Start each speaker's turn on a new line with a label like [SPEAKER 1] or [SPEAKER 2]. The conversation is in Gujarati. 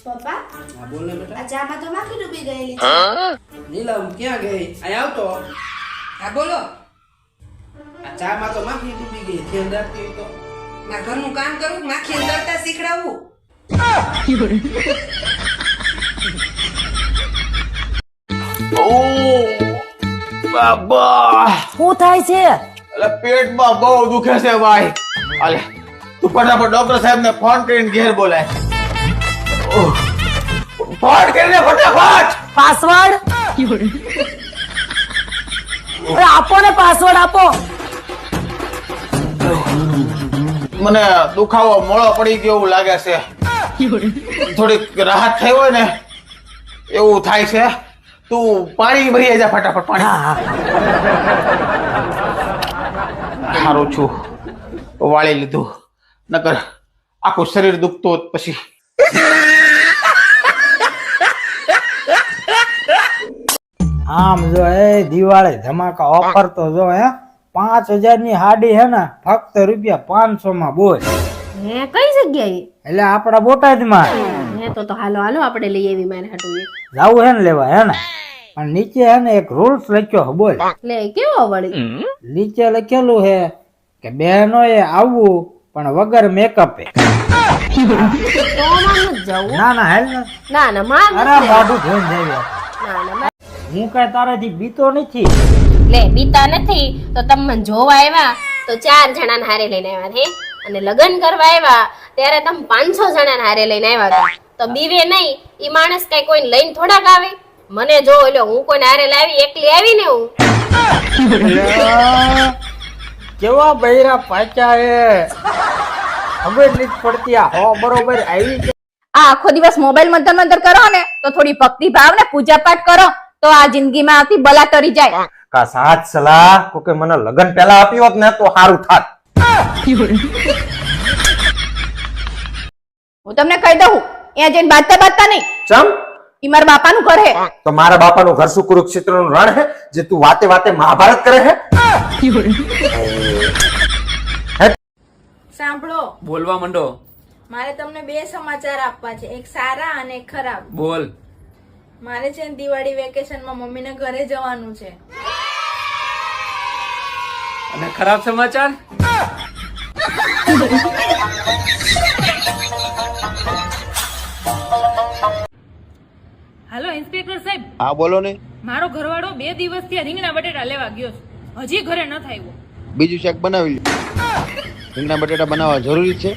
[SPEAKER 1] પપ્પા
[SPEAKER 2] હા બોલ ને બેટા.
[SPEAKER 1] આ ચામાં તો માખી ડૂબી ગયેલી છે.
[SPEAKER 2] નીલમ ક્યાં ગઈ? અહીં આવતો.
[SPEAKER 3] હા બોલો.
[SPEAKER 2] આ ચામાં તો માખી ડૂબી ગઈ. ધ્યાન રાખતી હોય તો.
[SPEAKER 3] મારા ઘરનું કામ કરું માખી તરતા શીખડાવું.
[SPEAKER 4] બાબા
[SPEAKER 5] શું થાય છે?
[SPEAKER 4] એટલે પેટમાં બહુ દુખે છે ભાઈ. અલે તું ફટાફટ ડોક્ટર સાહેબને ફોન કરીને ઘેર બોલાય. ઓહ. ફોન કરીને ફટાફટ.
[SPEAKER 5] પાસવર્ડ અરે આપો ને, પાસવર્ડ આપો.
[SPEAKER 4] મને દુખાવો મોળો પડી ગયો એવું લાગે છે. થોડીક રાહત થઈ હોય ને એવું થાય છે. તું પાણી ભરી જા ફટાફટ પાણી.
[SPEAKER 5] હા હા.
[SPEAKER 4] સારું છું વાળી લીધું, નકર આખું શરીર દુખતું હોત પછી.
[SPEAKER 6] આમ જો એ દિવાળી ધમાકા ઓફર તો જો હે 5000 ની હાડી હે ને ફક્ત ₹500 માં બોલ.
[SPEAKER 7] હે કઈ જગ્યાએ?
[SPEAKER 6] એટલે આપડા બોટાદમાં
[SPEAKER 7] હે તો હાલો હાલો આપણે લઈ આવી મારે હાટું એક.
[SPEAKER 6] જાવું હે ને લેવા હે ને. અને નીચે હે ને એક રૂલ્સ લખ્યો હે બોલ.
[SPEAKER 7] લે કેવો વળી?
[SPEAKER 6] નીચે લખેલું હે કે બહેનોએ આવવું પણ વગર મેકઅપે.
[SPEAKER 7] તો માન નથી જાવું.
[SPEAKER 6] ના ના હેલ ને.
[SPEAKER 7] ના ના માન
[SPEAKER 6] અરે
[SPEAKER 7] નથી
[SPEAKER 6] મોઢું ધોઈને જઈએ.
[SPEAKER 7] ના ના માન.
[SPEAKER 6] હું કઈ તારાથી બીતો નથી.
[SPEAKER 7] લે બીતા નથી તો તમે જોવા આવ્યા તો 4 જણાને હારે લઈને આવ્યા હે, અને લગ્ન કરવા આવ્યા ત્યારે તમે 500 જણાને હારે લઈને આવ્યા હતા. તો બીવે નહીં ઈ માણસ કઈ કોઈને લઈને થોડાક આવે. મને જો ઓલો હું કોઈને હારે લાવી એકલી આવી ને હું.
[SPEAKER 6] કેવા બૈરા પાછા હે, ખબર નથી પડતી. આ હો બરોબર આવી છે.
[SPEAKER 8] આ આખો દિવસ મોબાઈલ મંતર મંતર કરો ને તો થોડી ભક્તિ ભાવ ને પૂજા પાઠ કરો તો આ જિંદગીમાં આવતી બલા તરી જાય.
[SPEAKER 9] કા સાથ સલાહ કોકે મને લગન પહેલા આપી હોત ને તો સારું થાત.
[SPEAKER 8] હું તમને કહી દઉં, અહીંયા જઈને બાજતા બાજતા નહીં.
[SPEAKER 9] ચમ
[SPEAKER 8] ઈ મારા બાપાનું ઘર હે.
[SPEAKER 9] તો મારા બાપાનું ઘર શું કુરુક્ષેત્રનું રણ હે જે તું વાતે વાતે મહાભારત કરે હે?
[SPEAKER 10] સાંભળો,
[SPEAKER 2] બોલવા માંડો.
[SPEAKER 10] મારે તમને 2 સમાચાર આપવા છે, એક સારા અને એક ખરાબ.
[SPEAKER 2] બોલ.
[SPEAKER 10] મારે છે ને દિવાળી વેકેશનમાં મમ્મીને ઘરે જવાનું છે.
[SPEAKER 2] અને ખરાબ સમાચાર?
[SPEAKER 11] હાલો ઇન્સ્પેક્ટર સાહેબ,
[SPEAKER 4] હા બોલો ને.
[SPEAKER 11] મારો ઘરવાળો 2 દિવસથી આ રીંગણા બટેટા લેવા ગયો છે, હજી ઘરે ન આવ્યો.
[SPEAKER 4] બીજું શાક બનાવી લો. રીંગણા બટેટા બનાવવા જરૂરી છે.